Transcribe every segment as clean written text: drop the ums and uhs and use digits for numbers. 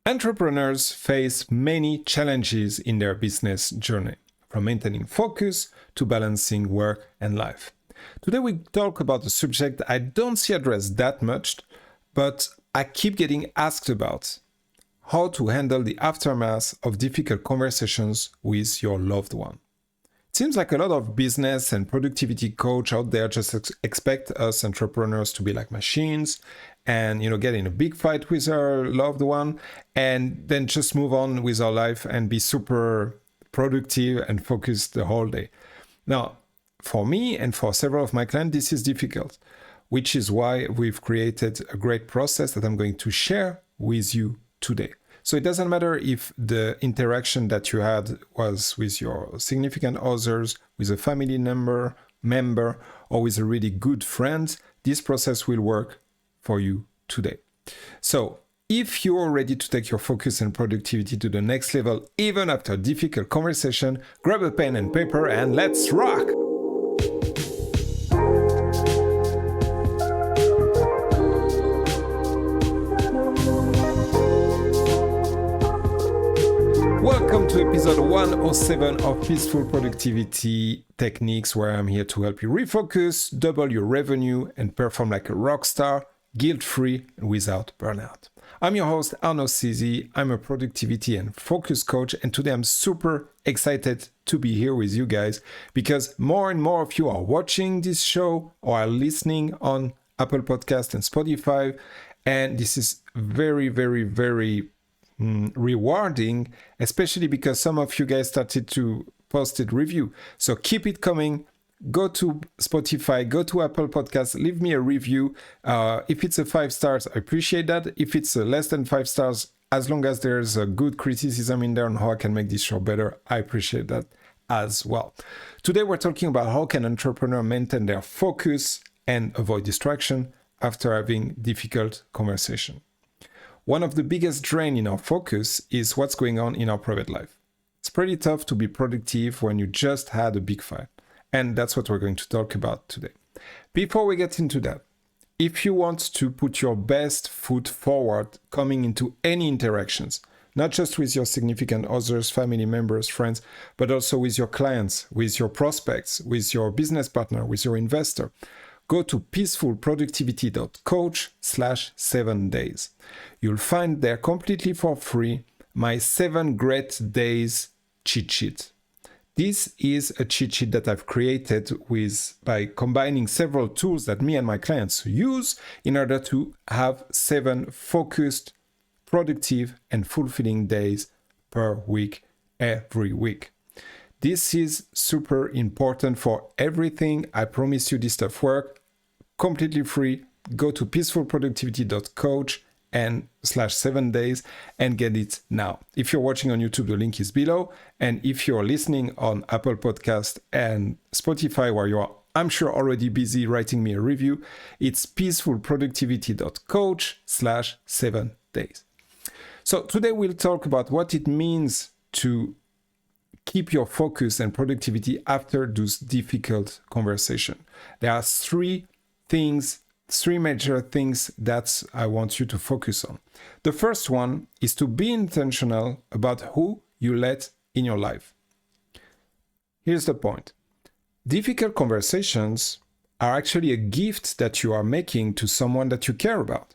Entrepreneurs face many challenges in their business journey, from maintaining focus to balancing work and life. Today we talk about a subject I don't see addressed that much, but I keep getting asked about: how to handle the aftermath of difficult conversations with your loved one. It seems like a lot of business and productivity coach out there just expect us entrepreneurs to be like machines and, get in a big fight with our loved one and then just move on with our life and be super productive and focused the whole day. Now, for me and for several of my clients, this is difficult, which is why we've created a great process that I'm going to share with you today. So it doesn't matter if the interaction that you had was with your significant others, with a family member, or with a really good friend, this process will work for you today. So if you're ready to take your focus and productivity to the next level, even after a difficult conversation, grab a pen and paper and let's rock! Welcome to episode 107 of Peaceful Productivity Techniques, where I'm here to help you refocus, double your revenue, and perform like a rock star, guilt-free and without burnout. I'm your host, Arnaud Sizi. I'm a productivity and focus coach, and today I'm super excited to be here with you guys because more and more of you are watching this show or are listening on Apple Podcast and Spotify, and this is very, very, very rewarding, especially because some of you guys started to post it review. So keep it coming. Go to Spotify, go to Apple Podcasts, leave me a review. If it's a 5 stars, I appreciate that. If it's less than 5 stars, as long as there's a good criticism in there on how I can make this show better, I appreciate that as well. Today we're talking about how can entrepreneurs maintain their focus and avoid distraction after having difficult conversation. One of the biggest drain in our focus is what's going on in our private life. It's pretty tough to be productive when you just had a big fight. And that's what we're going to talk about today. Before we get into that, if you want to put your best foot forward coming into any interactions, not just with your significant others, family members, friends, but also with your clients, with your prospects, with your business partner, with your investor, go to peacefulproductivity.coach/7 days. You'll find there completely for free my 7 great days cheat sheet. This is a cheat sheet that I've created by combining several tools that me and my clients use in order to have 7 focused, productive, and fulfilling days per week, every week. This is super important for everything. I promise you this stuff works. Completely free. Go to peacefulproductivity.coach/7 days and get it now. If you're watching on YouTube, the link is below. And if you're listening on Apple Podcast and Spotify, where you are, I'm sure, already busy writing me a review, it's peacefulproductivity.coach/7 days. So today we'll talk about what it means to keep your focus and productivity after those difficult conversations. There are three major things that I want you to focus on. The first one is to be intentional about who you let in your life. Here's the point. Difficult conversations are actually a gift that you are making to someone that you care about.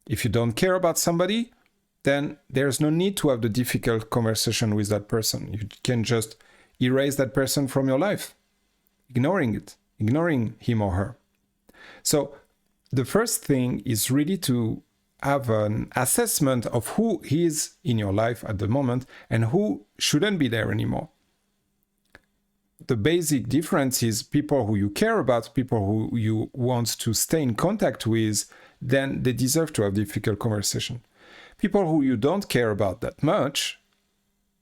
If you don't care about somebody, then there's no need to have the difficult conversation with that person. You can just erase that person from your life, ignoring him or her. So the first thing is really to have an assessment of who is in your life at the moment and who shouldn't be there anymore. The basic difference is people who you care about, people who you want to stay in contact with, then they deserve to have difficult conversation. People who you don't care about that much,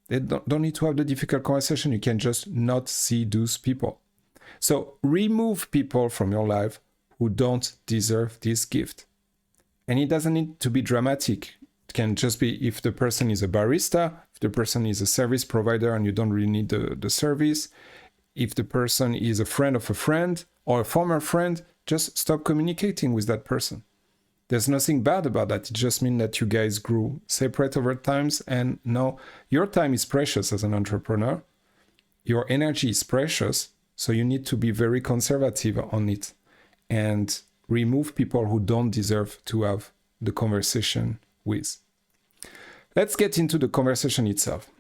they don't need to have the difficult conversation. You can just not see those people. So remove people from your life who don't deserve this gift. And it doesn't need to be dramatic. It can just be if the person is a barista, if the person is a service provider and you don't really need the service, if the person is a friend of a friend or a former friend, just stop communicating with that person. There's nothing bad about that. It just means that you guys grew separate over times, and now your time is precious as an entrepreneur. Your energy is precious, so you need to be very conservative on it and remove people who don't deserve to have the conversation with. Let's get into the conversation itself.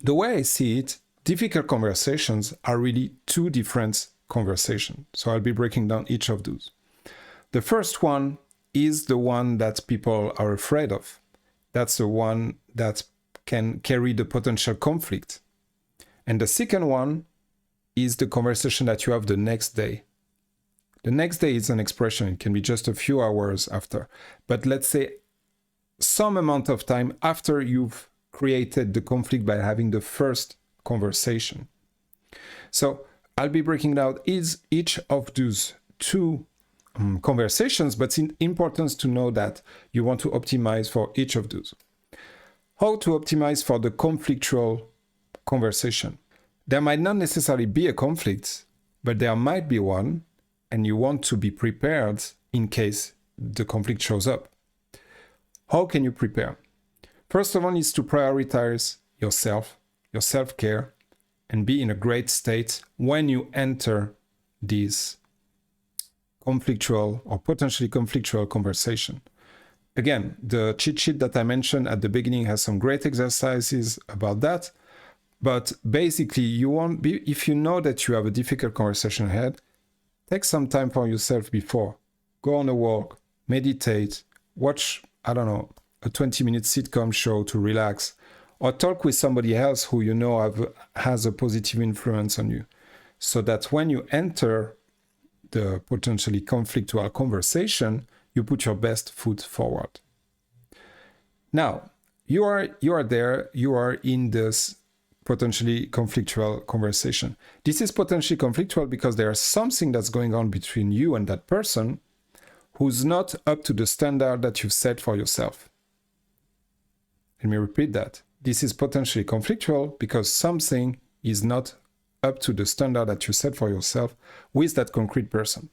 The way I see it, difficult conversations are really two different conversations. So I'll be breaking down each of those. The first one is the one that people are afraid of. That's the one that can carry the potential conflict. And the second one is the conversation that you have the next day. The next day is an expression. It can be just a few hours after. But let's say some amount of time after you've created the conflict by having the first conversation. So I'll be breaking down each of those two conversations, but it's important to know that you want to optimize for each of those. How to optimize for the conflictual conversation. There might not necessarily be a conflict, but there might be one, and you want to be prepared in case the conflict shows up. How can you prepare? First of all is to prioritize yourself, your self-care, and be in a great state when you enter this conflictual or potentially conflictual conversation. Again, the cheat sheet that I mentioned at the beginning has some great exercises about that. But basically, if you know that you have a difficult conversation ahead, take some time for yourself before. Go on a walk, meditate, watch, a 20-minute sitcom show to relax, or talk with somebody else who you know has a positive influence on you, so that when you enter the potentially conflictual conversation, you put your best foot forward. Now, you are there, you are in this potentially conflictual conversation. This is potentially conflictual because there's something that's going on between you and that person who's not up to the standard that you've set for yourself. Let me repeat that. This is potentially conflictual because something is not up to the standard that you set for yourself with that concrete person.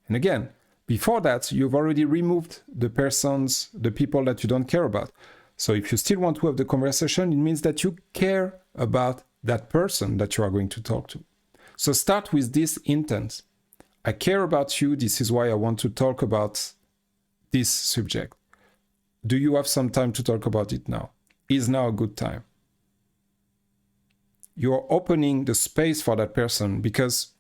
And again, before that, you've already removed the people that you don't care about. So if you still want to have the conversation, it means that you care about that person that you are going to talk to. So start with this intent. I care about you. This is why I want to talk about this subject. Do you have some time to talk about it now? Is now a good time? You're opening the space for that person, because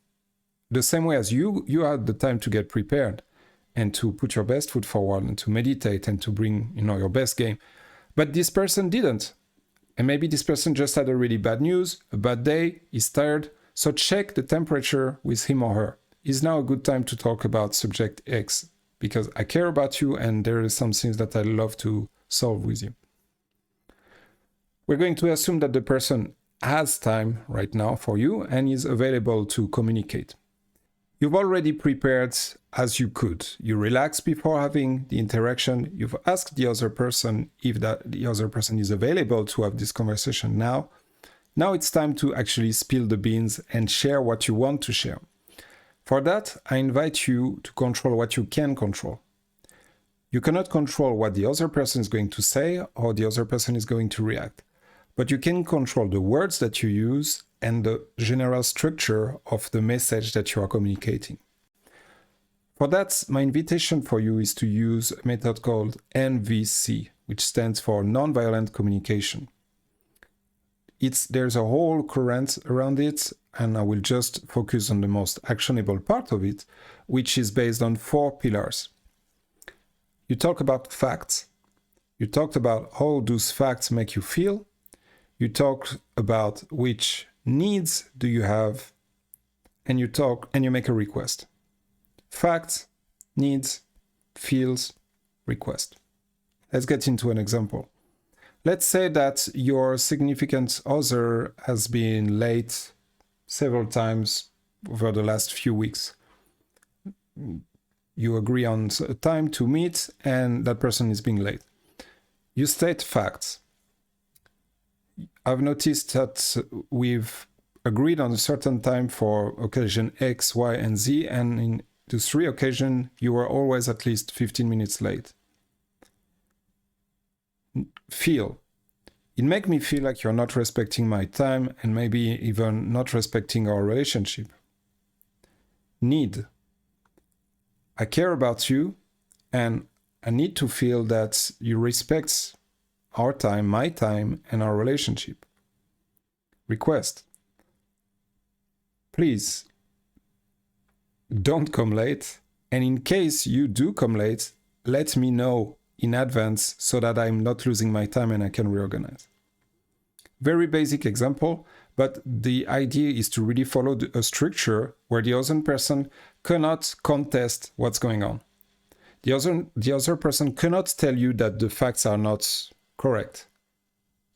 the same way as you had the time to get prepared and to put your best foot forward and to meditate and to bring your best game. But this person didn't. And maybe this person just had a really bad news, a bad day, is tired. So check the temperature with him or her. Is now a good time to talk about subject X? Because I care about you and there are some things that I love to solve with you. We're going to assume that the person has time right now for you and is available to communicate. You've already prepared as you could. You relaxed before having the interaction. You've asked the other person if the other person is available to have this conversation now. Now it's time to actually spill the beans and share what you want to share. For that, I invite you to control what you can control. You cannot control what the other person is going to say or the other person is going to react. But you can control the words that you use and the general structure of the message that you are communicating. For that, my invitation for you is to use a method called NVC, which stands for Nonviolent Communication. There's a whole current around it, and I will just focus on the most actionable part of it, which is based on 4 pillars. You talk about facts. You talked about how those facts make you feel. You talk about which needs do you have, and you make a request. Facts, needs, feels, request. Let's get into an example. Let's say that your significant other has been late several times over the last few weeks. You agree on a time to meet and that person is being late. You state facts. I've noticed that we've agreed on a certain time for occasion X, Y, and Z, and to 3 occasions, you were always at least 15 minutes late. Feel. It makes me feel like you're not respecting my time and maybe even not respecting our relationship. Need. I care about you and I need to feel that you respect our time, my time, and our relationship. Request. Please, don't come late. And in case you do come late, let me know in advance so that I'm not losing my time and I can reorganize. Very basic example, but the idea is to really follow a structure where the other person cannot contest what's going on. The other person cannot tell you that the facts are not correct,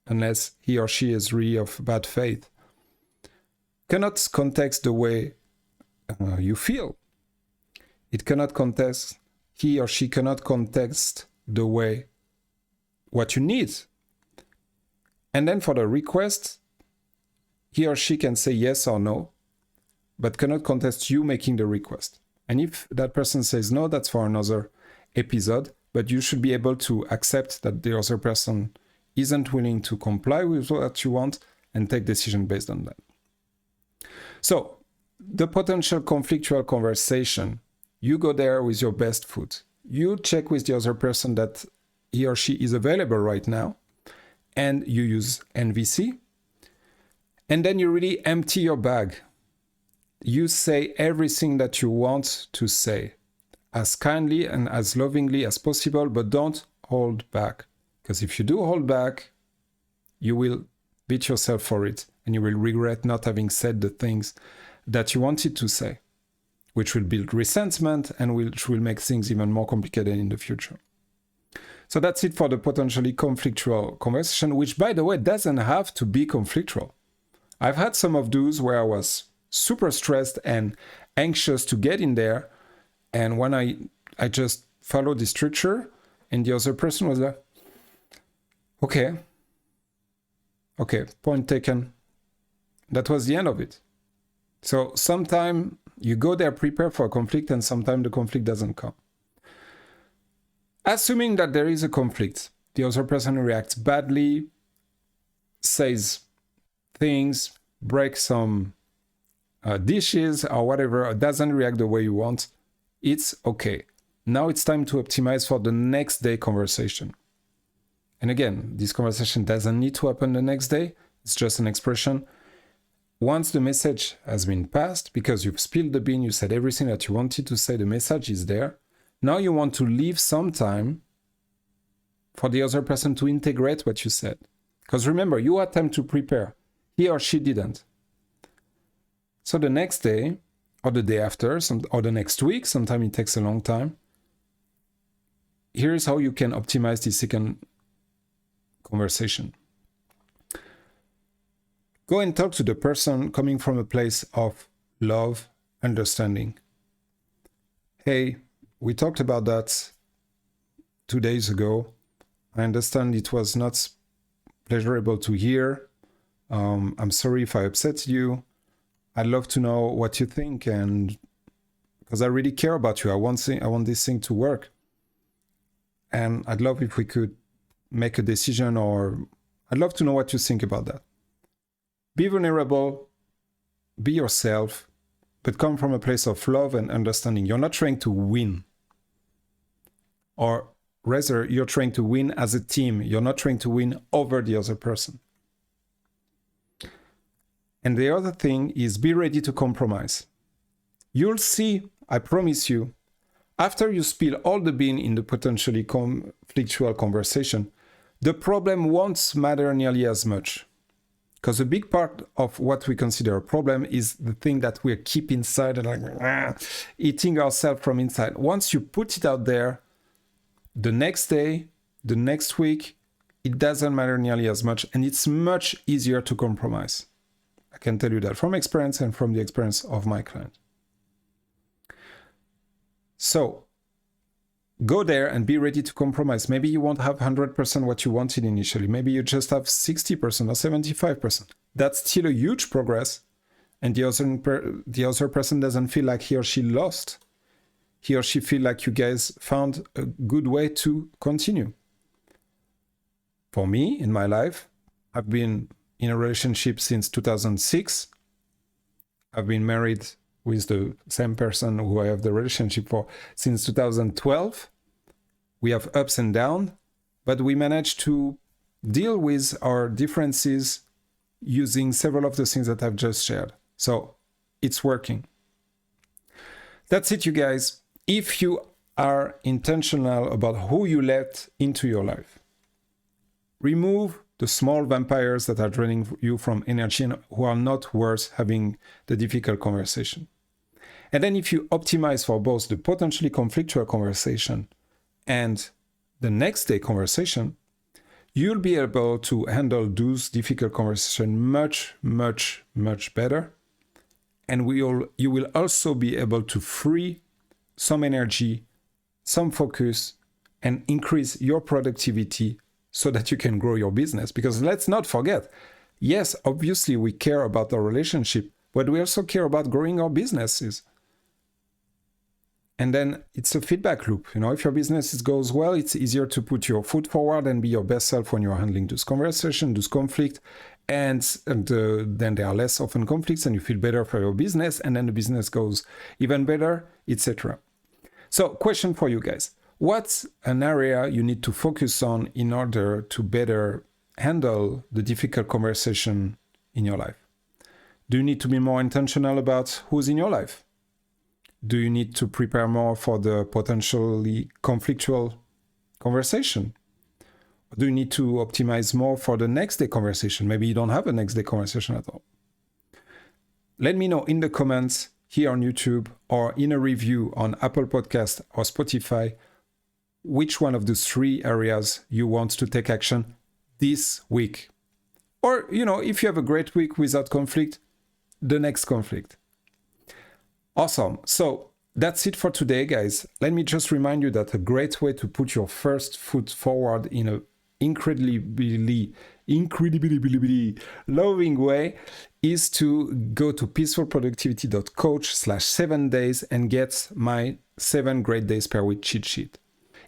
unless he or she is really of bad faith. Cannot contest the way you feel. It cannot contest, he or she cannot contest the way what you need. And then for the request, he or she can say yes or no, but cannot contest you making the request. And if that person says no, that's for another episode, but you should be able to accept that the other person isn't willing to comply with what you want and take decision based on that. So, the potential conflictual conversation, you go there with your best foot. You check with the other person that he or she is available right now, and you use NVC. And then you really empty your bag. You say everything that you want to say, as kindly and as lovingly as possible, but don't hold back. Because if you do hold back, you will beat yourself for it, and you will regret not having said the things that you wanted to say, which will build resentment and which will make things even more complicated in the future. So that's it for the potentially conflictual conversation, which, by the way, doesn't have to be conflictual. I've had some of those where I was super stressed and anxious to get in there, and when I just followed the structure, and the other person was like, okay, point taken. That was the end of it. So sometimes you go there prepared for a conflict, and sometimes the conflict doesn't come. Assuming that there is a conflict, the other person reacts badly, says things, breaks some dishes or whatever, or doesn't react the way you want, it's okay. Now it's time to optimize for the next day conversation. And again, this conversation doesn't need to happen the next day. It's just an expression. Once the message has been passed, because you've spilled the bean, you said everything that you wanted to say, the message is there. Now you want to leave some time for the other person to integrate what you said. Because remember, you had time to prepare. He or she didn't. So the next day, or the day after, or the next week, sometimes it takes a long time. Here's how you can optimize the second conversation. Go and talk to the person coming from a place of love, understanding. Hey, we talked about that 2 days ago. I understand it was not pleasurable to hear. I'm sorry if I upset you. I'd love to know what you think, and because I really care about you. I want this thing to work. And I'd love if we could make a decision, or I'd love to know what you think about that. Be vulnerable, be yourself, but come from a place of love and understanding. You're not trying to win. Or rather, you're trying to win as a team. You're not trying to win over the other person. And the other thing is, be ready to compromise. You'll see, I promise you, after you spill all the bean in the potentially conflictual conversation, the problem won't matter nearly as much. Because a big part of what we consider a problem is the thing that we keep inside and eating ourselves from inside. Once you put it out there, the next day, the next week, it doesn't matter nearly as much, and it's much easier to compromise. I can tell you that from experience and from the experience of my client. So, go there and be ready to compromise. Maybe you won't have 100% what you wanted initially. Maybe you just have 60% or 75%. That's still a huge progress, and the other person doesn't feel like he or she lost. he or she feel like you guys found a good way to continue. For me, in my life, I've been in a relationship since 2006. I've been married with the same person who I have the relationship for since 2012. We have ups and downs, but we managed to deal with our differences using several of the things that I've just shared. So it's working. That's it, you guys. If you are intentional about who you let into your life, remove the small vampires that are draining you from energy and who are not worth having the difficult conversation. And then if you optimize for both the potentially conflictual conversation and the next day conversation, you'll be able to handle those difficult conversations much, much, much better. And you will also be able to free some energy, some focus, and increase your productivity so that you can grow your business. Because let's not forget, yes, obviously we care about our relationship, but we also care about growing our businesses. And then it's a feedback loop. If your business goes well, it's easier to put your foot forward and be your best self when you're handling those conversations, those conflicts. And then there are less often conflicts and you feel better for your business. And then the business goes even better, etc. So question for you guys. What's an area you need to focus on in order to better handle the difficult conversation in your life? Do you need to be more intentional about who's in your life? Do you need to prepare more for the potentially conflictual conversation? Do you need to optimize more for the next day conversation? Maybe you don't have a next day conversation at all. Let me know in the comments here on YouTube or in a review on Apple Podcast or Spotify which one of the 3 areas you want to take action this week. Or, if you have a great week without conflict, the next conflict. Awesome. So that's it for today, guys. Let me just remind you that a great way to put your first foot forward in an incredibly loving way is to go to peacefulproductivity.coach/7 days and get my 7 great days per week cheat sheet.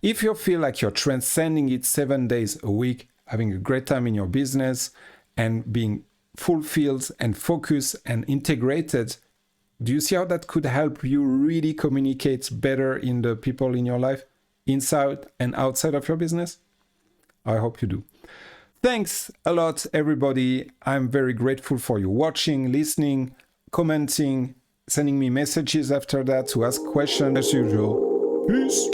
If you feel like you're transcending it 7 days a week, having a great time in your business and being fulfilled and focused and integrated, do you see how that could help you really communicate better in the people in your life, inside and outside of your business? I hope you do. Thanks a lot, everybody. I'm very grateful for you watching, listening, commenting, sending me messages after that to ask questions as usual. Peace.